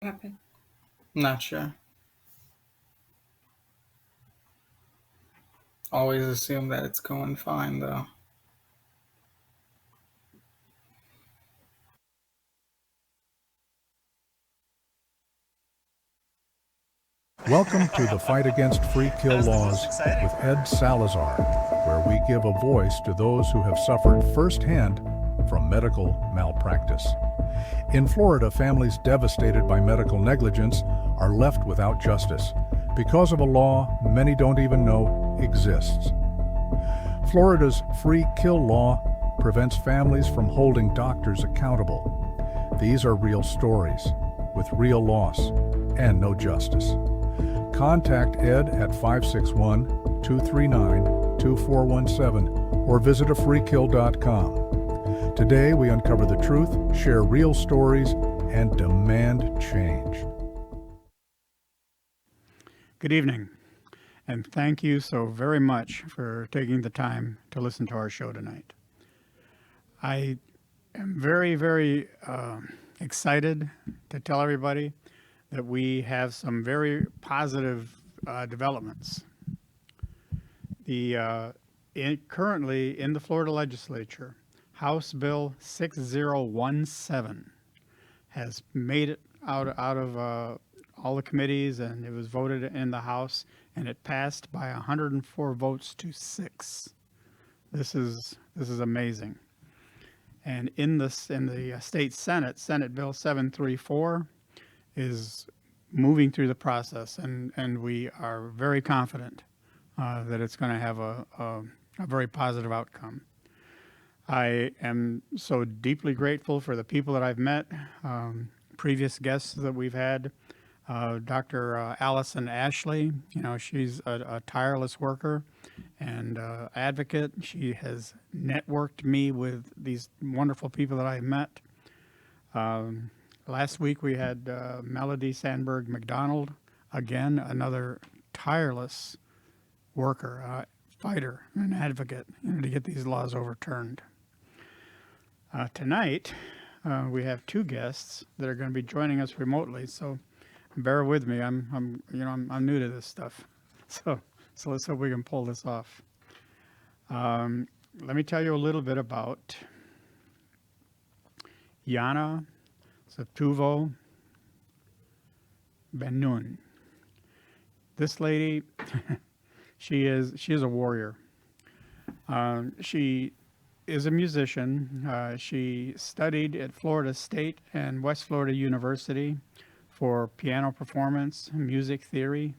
Happen. Not sure. Always assume that it's going fine, though. Welcome to the Fight Against Free Kill Laws with Ed Salazar, where we give a voice to those who have suffered firsthand from medical malpractice. In Florida, families devastated by medical negligence are left without justice because of a law many don't even know exists. Florida's free kill law prevents families from holding doctors accountable. These are real stories with real loss and no justice. Contact Ed at 561-239-2417 or visit afreekill.com. Today we uncover the truth, share real stories, and demand change. Good evening, and thank you so very much for taking the time to listen to our show tonight. I am very, very excited to tell everybody that we have some very positive developments. Currently in the Florida legislature, House Bill 6017 has made it out of all the committees, and it was voted in the House, and it passed by 104 votes to 6. This is amazing. And in the state Senate, Senate Bill 734 is moving through the process, and we are very confident that it's going to have a very positive outcome. I am so deeply grateful for the people that I've met, previous guests that we've had. Dr. Allison Ashley, she's a tireless worker and advocate. She has networked me with these wonderful people that I've met. Last week we had Melody Sandberg McDonald, again, another tireless worker, fighter, and advocate to get these laws overturned. Tonight we have two guests that are going to be joining us remotely, so bear with me. I'm new to this stuff, so let's hope we can pull this off. Let me tell you a little bit about Jana Sutoova Ben-Nun. This lady, she is a warrior. She is a musician. She studied at Florida State and West Florida University for piano performance, music theory.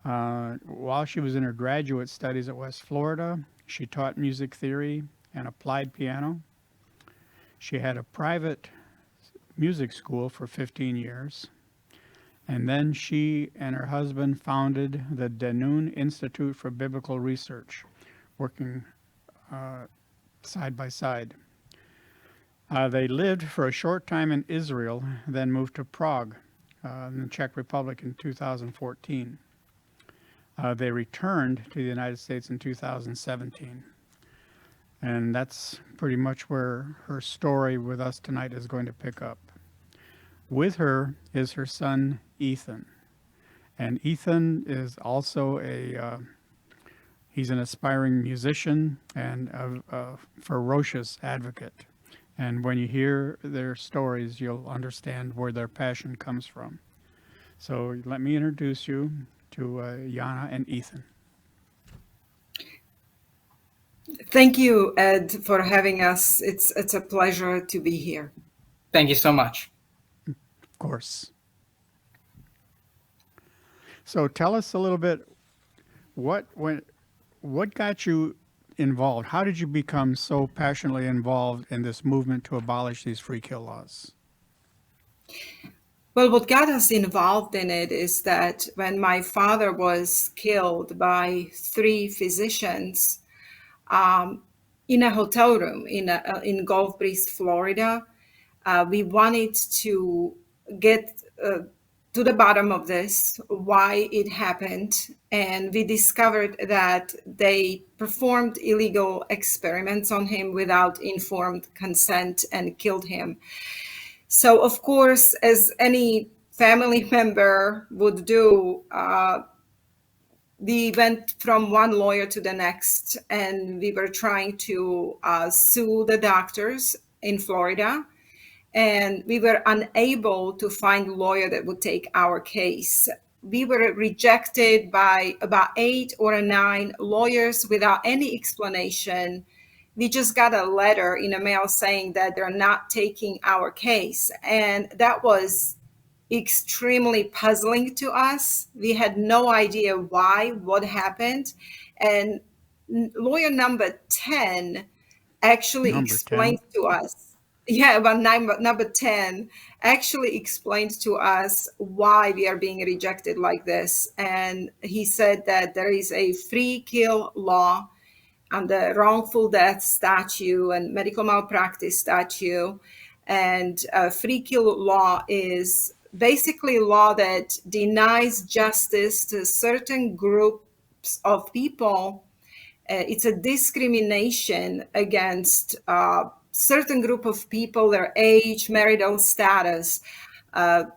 While she was in her graduate studies at West Florida, she taught music theory and applied piano. She had a private music school for 15 years. And then she and her husband founded the DeNoon Institute for Biblical Research, working side by side. They lived for a short time in Israel, then moved to Prague in the Czech Republic in 2014. They returned to the United States in 2017. And that's pretty much where her story with us tonight is going to pick up. With her is her son, Ethan. And Ethan is also he's an aspiring musician and a ferocious advocate. And when you hear their stories, you'll understand where their passion comes from. So let me introduce you to Jana and Ethan. Thank you, Ed, for having us. It's a pleasure to be here. Thank you so much. Of course. So tell us a little bit, what got you involved? How did you become so passionately involved in this movement to abolish these free kill laws? Well, what got us involved in it is that when my father was killed by 3 physicians in a hotel room in Gulf Breeze, Florida, we wanted to get to the bottom of this, why it happened. And we discovered that they performed illegal experiments on him without informed consent and killed him. So, of course, as any family member would do, we went from one lawyer to the next, and we were trying to sue the doctors in Florida. And we were unable to find a lawyer that would take our case. We were rejected by about 8 or 9 lawyers without any explanation. We just got a letter in the mail saying that they're not taking our case. And that was extremely puzzling to us. We had no idea why, what happened. And lawyer number 10 actually Number 10. explained to us, about number 10 actually explained to us why we are being rejected like this. And he said that there is a free kill law on the wrongful death statute and medical malpractice statute. And free kill law is basically a law that denies justice to certain groups of people. It's a discrimination against certain group of people, their age, marital status.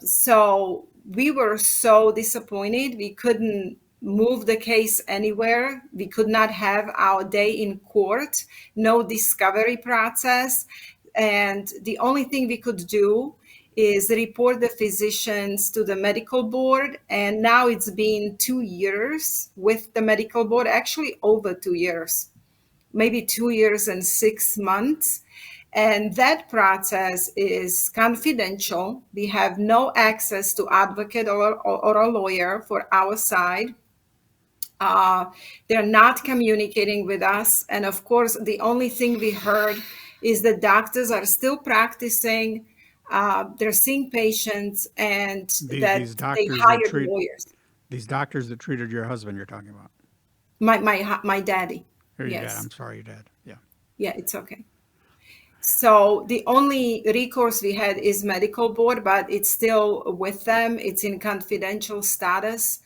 So we were so disappointed. We couldn't move the case anywhere. We could not have our day in court, no discovery process. And the only thing we could do is report the physicians to the medical board. And now it's been 2 years with the medical board, actually over 2 years, maybe 2 years and 6 months. And that process is confidential. We have no access to advocate or a lawyer for our side. They're not communicating with us. And of course, the only thing we heard is the doctors are still practicing. They're seeing patients, and These they doctors hired lawyers. These doctors that treated your husband, you're talking about. My daddy. Or your Yes. dad. I'm sorry, your dad. Yeah. Yeah, it's okay. So the only recourse we had is medical board, but it's still with them. It's in confidential status.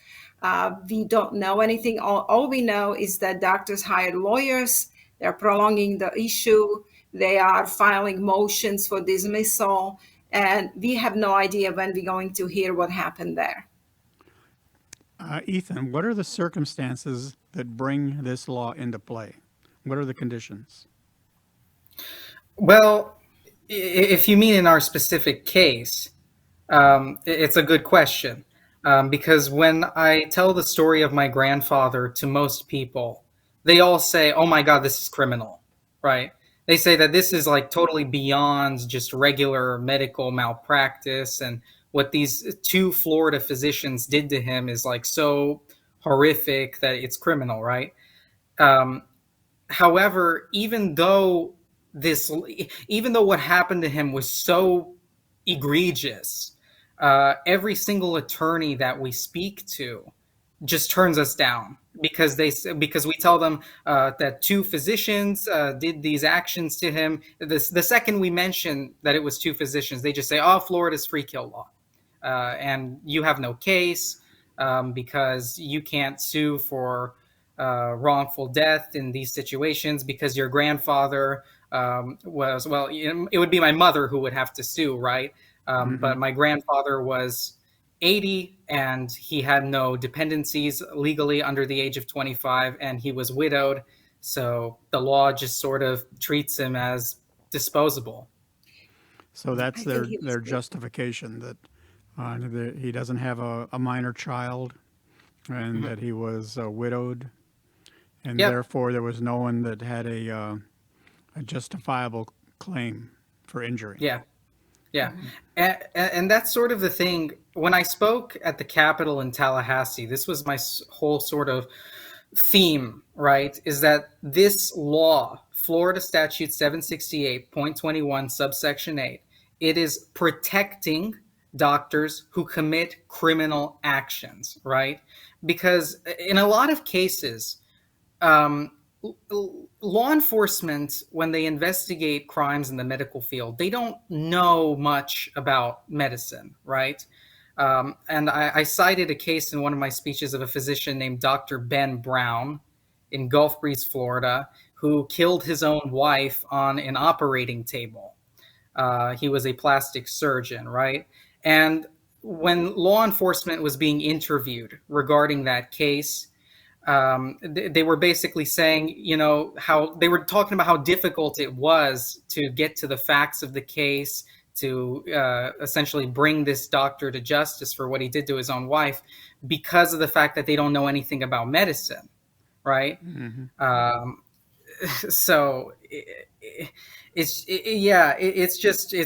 We don't know anything. All we know is that doctors hired lawyers. They're prolonging the issue. They are filing motions for dismissal. And we have no idea when we're going to hear what happened there. Ethan, what are the circumstances that bring this law into play? What are the conditions? Well, if you mean in our specific case, it's a good question. Because when I tell the story of my grandfather to most people, they all say, "Oh my God, this is criminal," right? They say that this is like totally beyond just regular medical malpractice, and what these 2 Florida physicians did to him is like so horrific that it's criminal, right? However, even though what happened to him was so egregious, every single attorney that we speak to just turns us down because we tell them that 2 physicians did these actions to him. The second we mention that it was 2 physicians, they just say, "Oh, Florida's free kill law, and you have no case because you can't sue for wrongful death in these situations because your grandfather was," well, it would be my mother who would have to sue, right? But my grandfather was 80 and he had no dependencies legally under the age of 25, and he was widowed. So the law just sort of treats him as disposable. So that's their justification that he doesn't have a minor child and that he was widowed. And therefore there was no one that had a justifiable claim for injury. Yeah. And that's sort of the thing. When I spoke at the Capitol in Tallahassee, this was my whole sort of theme, right? Is that this law, Florida Statute 768.21 subsection 8, it is protecting doctors who commit criminal actions, right? Because in a lot of cases, law enforcement, when they investigate crimes in the medical field, they don't know much about medicine, right? And I cited a case in one of my speeches of a physician named Dr. Ben Brown in Gulf Breeze, Florida, who killed his own wife on an operating table. He was a plastic surgeon, right? And when law enforcement was being interviewed regarding that case, they were basically saying, how they were talking about how difficult it was to get to the facts of the case, to essentially bring this doctor to justice for what he did to his own wife, because of the fact that they don't know anything about medicine, right? Mm-hmm. Um, so it's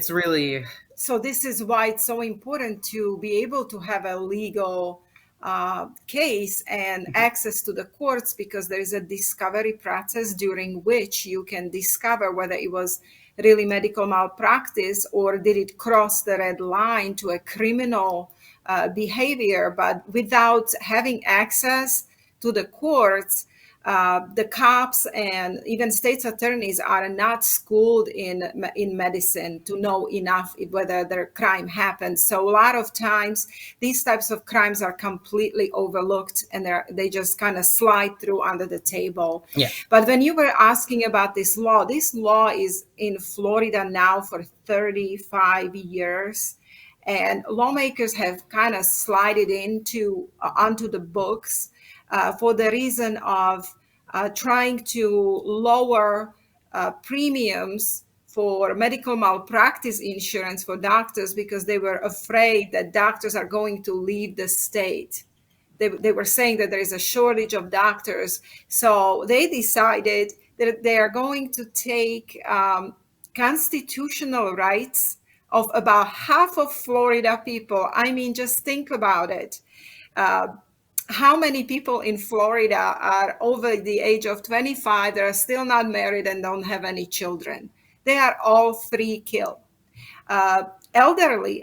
really. So this is why it's so important to be able to have a legal case and access to the courts, because there is a discovery process during which you can discover whether it was really medical malpractice or did it cross the red line to a criminal behavior. But without having access to the courts, the cops and even state's attorneys are not schooled in medicine to know enough whether their crime happened. So a lot of times these types of crimes are completely overlooked, and they just kind of slide through under the table. Yeah. But when you were asking about this law is in Florida now for 35 years. And lawmakers have kind of slided onto the books for the reason of trying to lower premiums for medical malpractice insurance for doctors, because they were afraid that doctors are going to leave the state. They were saying that there is a shortage of doctors. So they decided that they are going to take constitutional rights of about half of Florida people. I mean, just think about it. How many people in Florida are over the age of 25 that are still not married and don't have any children? They are all free kill. Elderly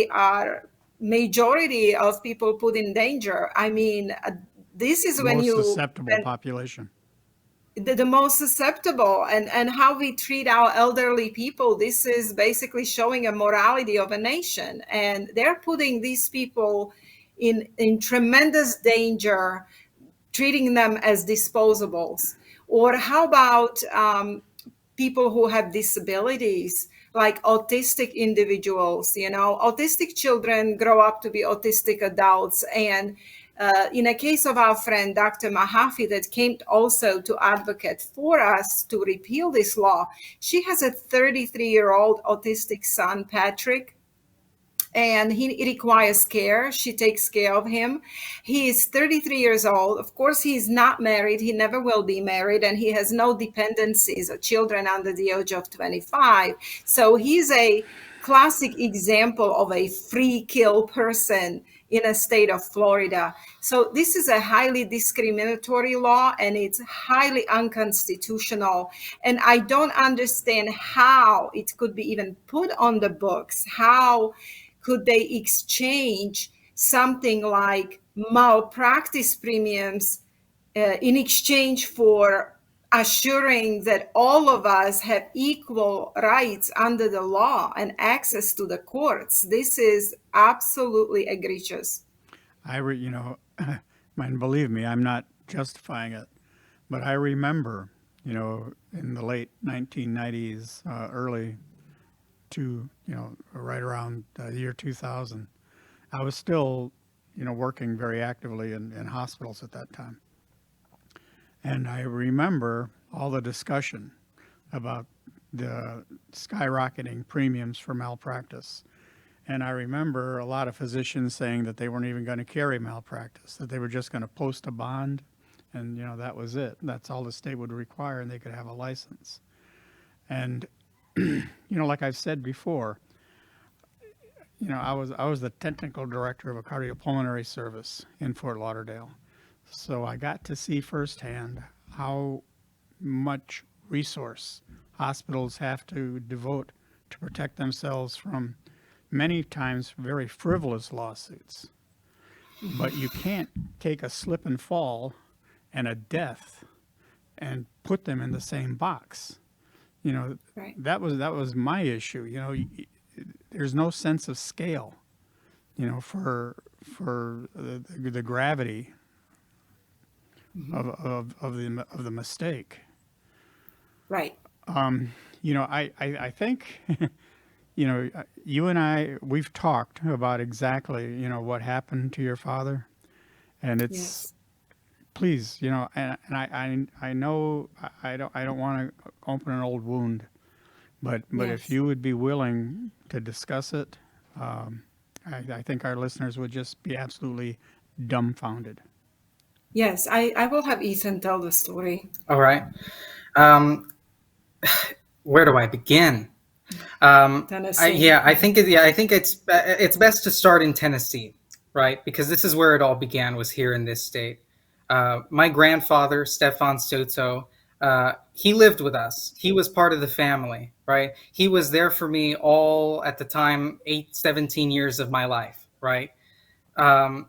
are majority of people put in danger. I mean, this is when Most you susceptible population. the most susceptible, and how we treat our elderly people. This is basically showing a morality of a nation, and they're putting these people in tremendous danger, treating them as disposables. Or how about people who have disabilities, like autistic individuals? Autistic children grow up to be autistic adults. And in a case of our friend Dr. Mahaffey, that came also to advocate for us to repeal this law, she has a 33-year-old autistic son, Patrick, and he requires care. She takes care of him. He is 33 years old. Of course, he is not married. He never will be married, and he has no dependencies or children under the age of 25. So he's a classic example of a free kill person in a state of Florida. So this is a highly discriminatory law, and it's highly unconstitutional. And I don't understand how it could be even put on the books. How could they exchange something like malpractice premiums in exchange for assuring that all of us have equal rights under the law and access to the courts? This is absolutely egregious. And believe me, I'm not justifying it, but I remember, in the late 1990s, early to, right around the year 2000, I was still, working very actively in hospitals at that time. And I remember all the discussion about the skyrocketing premiums for malpractice. And I remember a lot of physicians saying that they weren't even going to carry malpractice, that they were just going to post a bond, and that was it. That's all the state would require, and they could have a license. And like I've said before, I was the technical director of a cardiopulmonary service in Fort Lauderdale. So I got to see firsthand how much resource hospitals have to devote to protect themselves from many times very frivolous lawsuits. But you can't take a slip and fall and a death and put them in the same box. Right. That was my issue. There's no sense of scale, for the gravity of the mistake. Right. I think, you and I, we've talked about exactly, what happened to your father, and it's Yes. please, and I know I don't want to open an old wound, but if Yes. you would be willing to discuss it, I think our listeners would just be absolutely dumbfounded. Yes. I will have Ethan tell the story. All right. Um, where do I begin? Tennessee. I think it's best to start in Tennessee, right? Because this is where it all began. Was here in this state. My grandfather, Stefan Suto, he lived with us. He was part of the family, right? He was there for me all at the time, 17 years of my life, right? Um,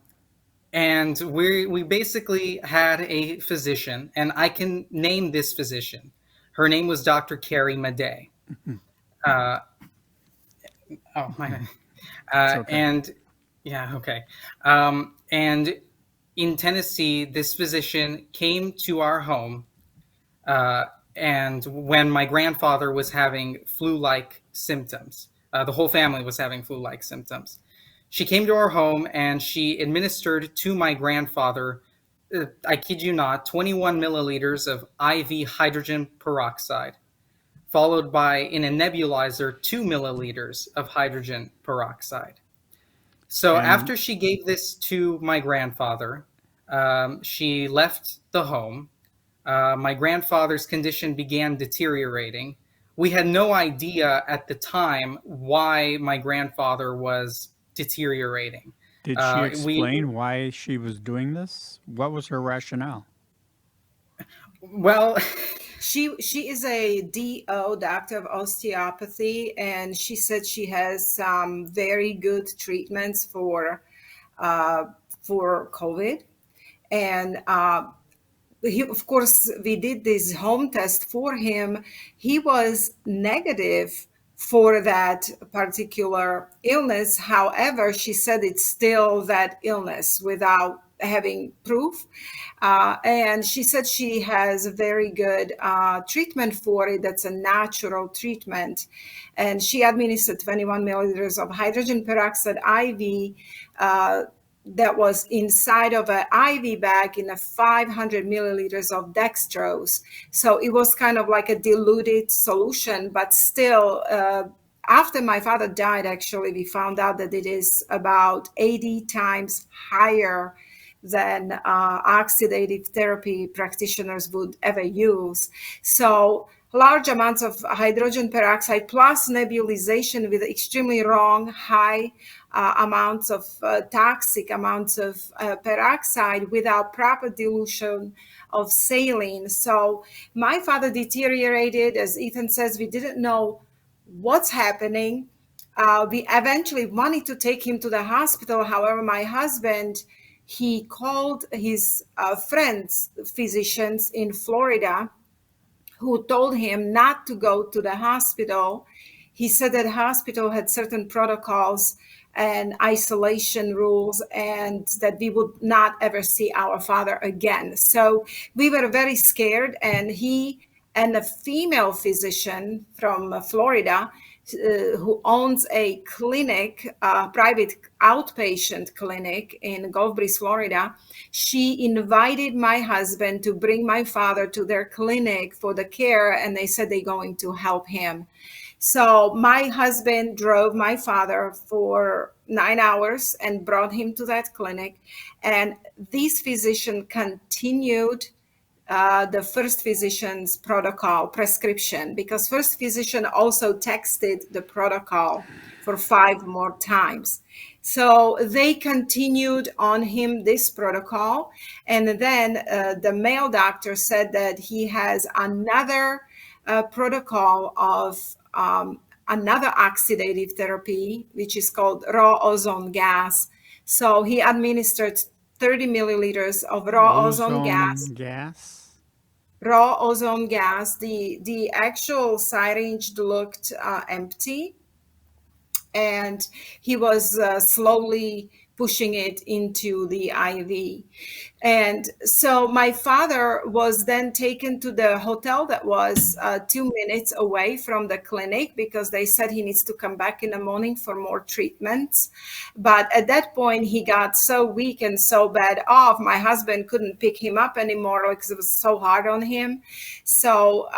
and we basically had a physician, and I can name this physician. Her name was Dr. Carrie Madej. Uh, oh my, It's okay. and yeah, okay. And in Tennessee, this physician came to our home, uh, and when my grandfather was having flu-like symptoms, the whole family was having flu-like symptoms. She came to our home and she administered to my grandfather, I kid you not, 21 milliliters of IV hydrogen peroxide, followed by, in a nebulizer, 2 milliliters of hydrogen peroxide. So And after she gave this to my grandfather, she left the home. My grandfather's condition began deteriorating. We had no idea at the time why my grandfather was deteriorating. did she We explain why she was doing this? What was her rationale? well, She is a DO, doctor of osteopathy, and she said she has some very good treatments uh, for COVID. And of course, we did this home test for him. He was negative for that particular illness. However, she said it's still that illness without having proof. And she said she has a very good treatment for it. That's a natural treatment. And she administered 21 milliliters of hydrogen peroxide IV. That was inside of an IV bag in a 500 milliliters of dextrose. So it was kind of like a diluted solution, but still, after my father died, actually, we found out that it is about 80 times higher than oxidative therapy practitioners would ever use. So large amounts of hydrogen peroxide plus nebulization with extremely wrong, high amounts of toxic amounts of peroxide without proper dilution of saline. So my father deteriorated. As Ethan says, we didn't know what's happening. We eventually wanted to take him to the hospital. However, my husband, he called his friends, physicians in Florida, who told him not to go to the hospital. He said that the hospital had certain protocols and isolation rules, and that we would not ever see our father again. So we were very scared, and he and a female physician from Florida who owns a clinic, private outpatient clinic in Gulf Breeze, Florida. She invited my husband to bring my father to their clinic for the care, and they said they're going to help him. So my husband drove my father for 9 hours and brought him to that clinic. And this physician continued the first physician's protocol prescription, because first physician also texted the protocol for 5 more times. So they continued on him this protocol. And then the male doctor said that he has another protocol of another oxidative therapy, which is called raw ozone gas. So he administered 30 milliliters of raw ozone gas. Ozone gas? Raw ozone gas. The actual syringe looked empty, and he was slowly pushing it into the IV. And so my father was then taken to the hotel that was 2 minutes away from the clinic, because they said he needs to come back in the morning for more treatments. But at that point, he got so weak and so bad off, my husband couldn't pick him up anymore because it was so hard on him. So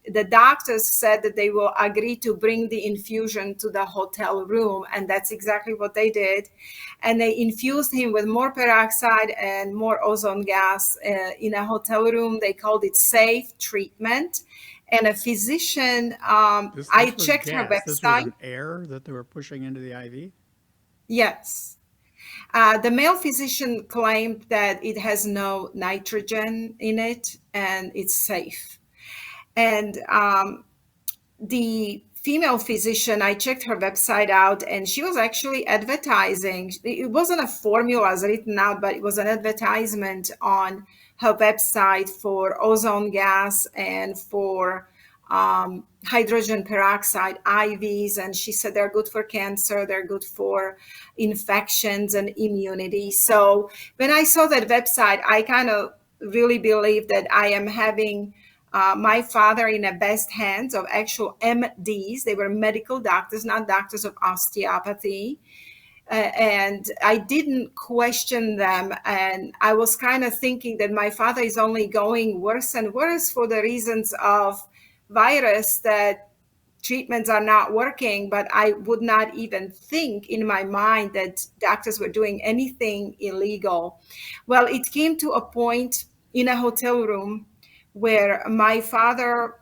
the doctors said that they will agree to bring the infusion to the hotel room, and that's exactly what they did. And they infused him with more peroxide and more ozone gas in a hotel room. They called it safe treatment. And a physician, This I was checked her gas. This was website. an air that they were pushing into the IV? Yes. The male physician claimed that it has no nitrogen in it and it's safe. And the female physician, I checked her website out, and she was actually advertising. It wasn't a formula written out, but it was an advertisement on her website for ozone gas and for hydrogen peroxide IVs. And she said they're good for cancer, they're good for infections and immunity. So when I saw that website, I kind of really believe that I am having my father in the best hands of actual MDs. They were medical doctors, not doctors of osteopathy. And I didn't question them. And I was kind of thinking that my father is only going worse and worse for the reasons of virus, that treatments are not working. But I would not even think in my mind that doctors were doing anything illegal. Well, it came to a point in a hotel room where my father,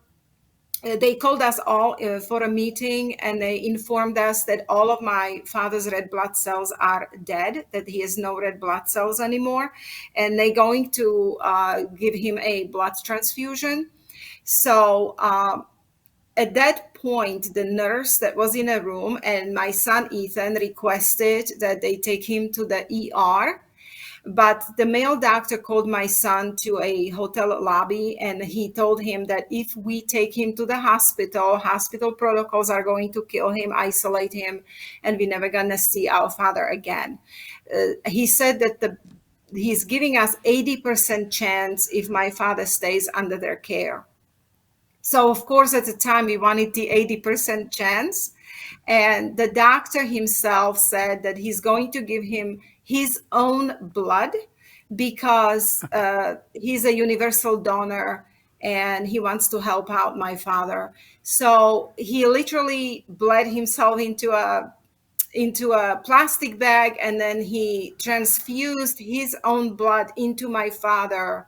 they called us all for a meeting, and they informed us that all of my father's red blood cells are dead, that he has no red blood cells anymore, and they're going to give him a blood transfusion. So at that point, the nurse that was in a room and my son Ethan requested that they take him to the ER. But the male doctor called my son to a hotel lobby, and he told him that if we take him to the hospital protocols are going to kill him, isolate him, and we're never going to see our father again. He said that he's giving us 80% chance if my father stays under their care. So, of course, at the time, we wanted the 80% chance. And the doctor himself said that he's going to give him his own blood because he's a universal donor and he wants to help out my father. So he literally bled himself into a plastic bag, and then he transfused his own blood into my father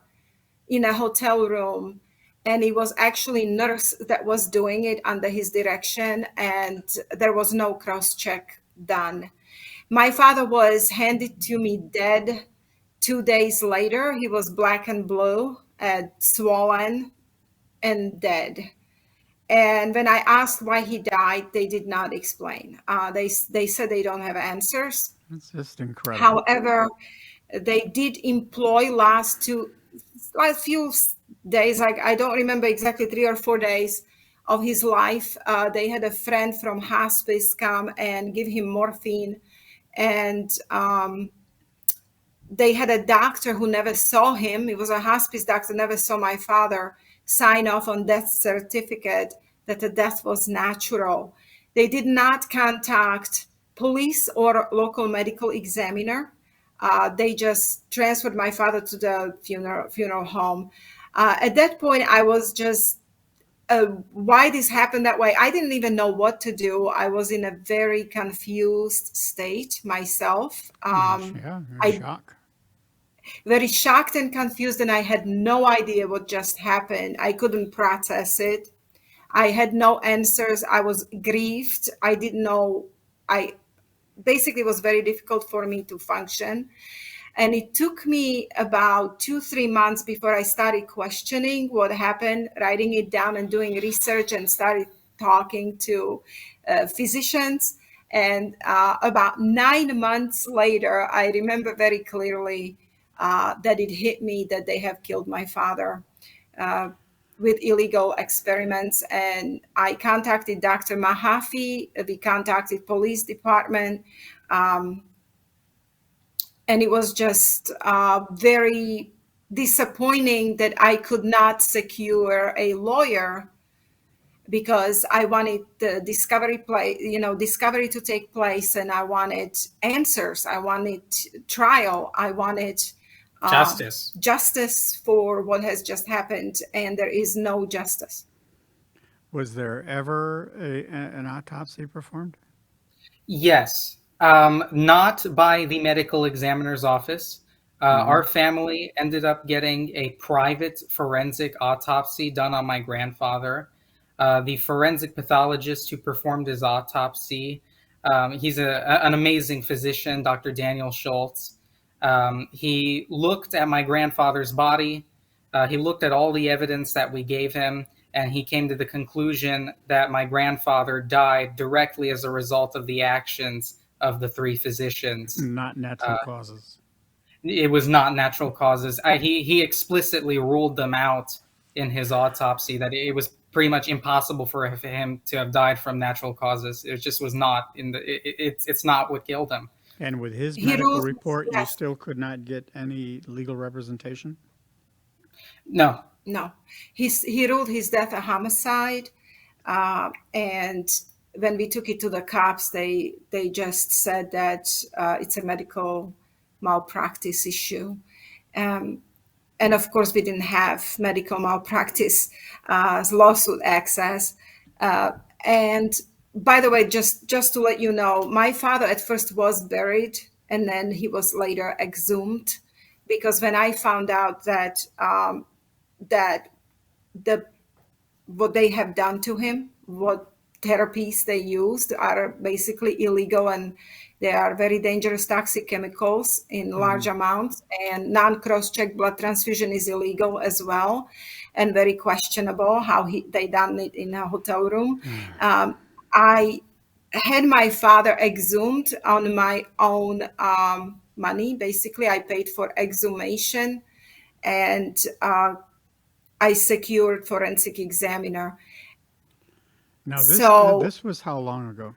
in a hotel room. And it was actually nurse that was doing it under his direction, and there was no cross check done. My father was handed to me dead 2 days later. He was black and blue, swollen and dead. And when I asked why he died, they did not explain. They said they don't have answers. It's just incredible. However, they did employ last few days, like I don't remember exactly, 3 or 4 days of his life. They had a friend from hospice come and give him morphine, and they had a doctor who never saw him. He was a hospice doctor, never saw my father, sign off on death certificate that the death was natural. They did not contact police or local medical examiner. They just transferred my father to the funeral home. At that point, I was just, why this happened that way? I didn't even know what to do. I was in a very confused state myself. Shock. Very shocked and confused, and I had no idea what just happened. I couldn't process it. I had no answers. I was grieved. I didn't know. Basically, it was very difficult for me to function. And it took me about 2-3 months before I started questioning what happened, writing it down and doing research, and started talking to physicians. And about 9 months later, I remember very clearly that it hit me that they have killed my father with illegal experiments. And I contacted Dr. Mahaffey. We contacted police department. And it was just very disappointing that I could not secure a lawyer because I wanted the discovery to take place, and I wanted answers. I wanted trial. I wanted justice for what has just happened, and there is no justice. Was there ever an autopsy performed? Yes, not by the medical examiner's office. Our family ended up getting a private forensic autopsy done on my grandfather. The forensic pathologist who performed his autopsy, he's an amazing physician, Dr. Daniel Schultz. He looked at my grandfather's body. He looked at all the evidence that we gave him, and he came to the conclusion that my grandfather died directly as a result of the actions of the three physicians. Not natural causes. It was not natural causes. He explicitly ruled them out in his autopsy, that it was pretty much impossible for him to have died from natural causes. It just was not it's not what killed him. And with his medical report, you still could not get any legal representation? No. He ruled his death a homicide, and when we took it to the cops, they just said that it's a medical malpractice issue. And of course, we didn't have medical malpractice lawsuit access. And by the way, just to let you know, my father at first was buried, and then he was later exhumed, because when I found out that what they have done to him, what therapies they used are basically illegal, and they are very dangerous toxic chemicals in large amounts, and non-cross-check blood transfusion is illegal as well, and very questionable how they done it in a hotel room. I had my father exhumed on my own money. Basically, I paid for exhumation, and I secured forensic examiner. Now, this was how long ago?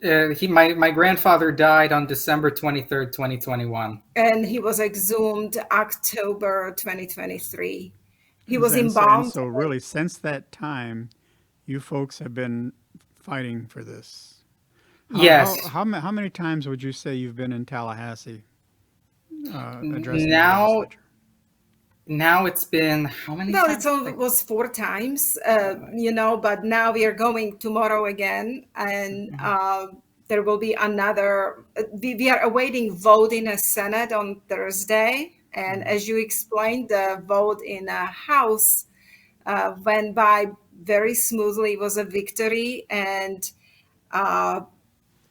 My grandfather died on December 23rd, 2021. And he was exhumed October 2023. He was embalmed. So really, since that time, you folks have been fighting for this. Yes. How many times would you say you've been in Tallahassee addressing the legislature? Now it's been how many times? It was 4 times, but now we are going tomorrow again, and there will be another. We are awaiting vote in the Senate on Thursday, and as you explained, the vote in the House went by very smoothly. It was a victory, and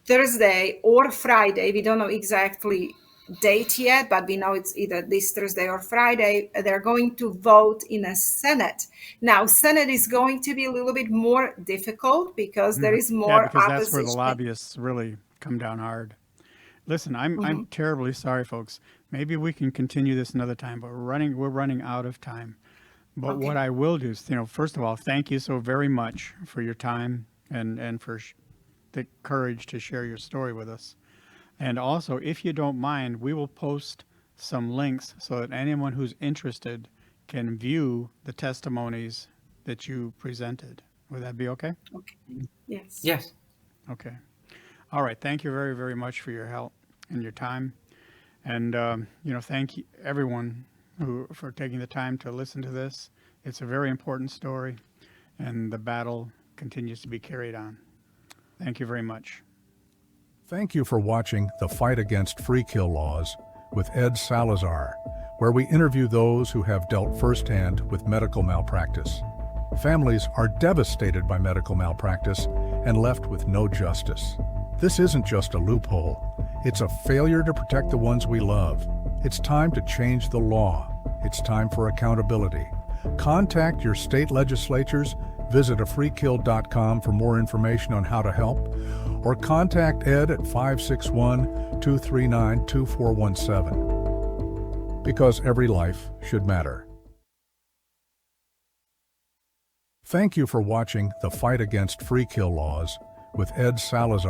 Thursday or Friday, we don't know exactly date yet, but we know it's either this Thursday or Friday, they're going to vote in a Senate. Now, Senate is going to be a little bit more difficult because there is more because opposition. that's where the lobbyists really come down hard. Listen, I'm terribly sorry, folks. Maybe we can continue this another time, but we're running out of time. But what I will do is, first of all, thank you so very much for your time and for the courage to share your story with us. And also, if you don't mind, we will post some links so that anyone who's interested can view the testimonies that you presented. Would that be okay? Okay. Yes. Yes. Okay. All right. Thank you very, very much for your help and your time. And, thank you, everyone for taking the time to listen to this. It's a very important story, and the battle continues to be carried on. Thank you very much. Thank you for watching The Fight Against Free Kill Laws with Ed Salazar, where we interview those who have dealt firsthand with medical malpractice. Families are devastated by medical malpractice and left with no justice. This isn't just a loophole. It's a failure to protect the ones we love. It's time to change the law. It's time for accountability. Contact your state legislatures, visit afreekill.com for more information on how to help, or contact Ed at 561-239-2417. Because every life should matter. Thank you for watching The Fight Against Free Kill Laws with Ed Salazar.